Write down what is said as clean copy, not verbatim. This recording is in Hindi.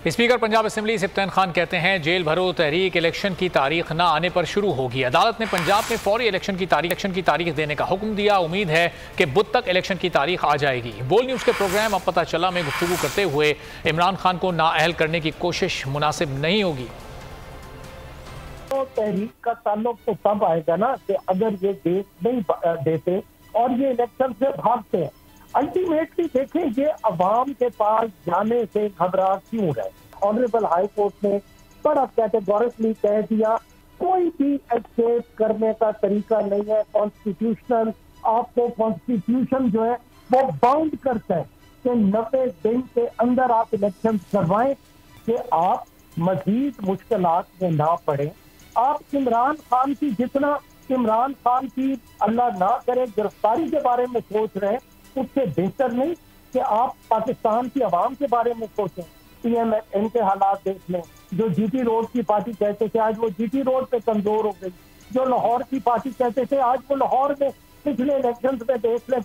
स्पीकर पंजाब असेंबली सिफ्तैन खान कहते हैं जेल भरो तहरीक इलेक्शन की तारीख न आने पर शुरू होगी। अदालत ने पंजाब में फौरी इलेक्शन की तारीख देने का हुक्म दिया। उम्मीद है कि बुध तक इलेक्शन की तारीख आ जाएगी। बोल न्यूज़ के प्रोग्राम अब पता चला में गुफ्तगू करते हुए इमरान खान को नाअहल करने की कोशिश मुनासिब नहीं होगी। तो तहरीक का ताल्लुक तो तब आएगा ना कि अगर ये डेट नहीं देते और ये इलेक्शन से भागते हैं। अल्टीमेटली देखें, ये अवाम के पास जाने से घबरा क्यों रहे। ऑनरेबल हाई कोर्ट ने बड़ा कैटेगोरिकली कह दिया कोई भी एस्केप करने का तरीका नहीं है। कॉन्स्टिट्यूशनल आपको कॉन्स्टिट्यूशन जो है वो बाउंड करता है कि 90 दिन के अंदर आप इलेक्शन करवाएं कि आप मजीद मुश्किलात में ना पड़े। आप इमरान खान की जितना इमरान खान की अल्लाह ना करे गिरफ्तारी के बारे में सोच रहे हैं, उससे बेहतर नहीं कि आप पाकिस्तान की आवाम के बारे में सोचें। पीएमएन के हालात देख लें। जो जीटी रोड की पार्टी कहते थे आज वो जीटी रोड पे कमजोर हो गई। जो लाहौर की पार्टी कहते थे आज वो लाहौर में पिछले इलेक्शन में देख लें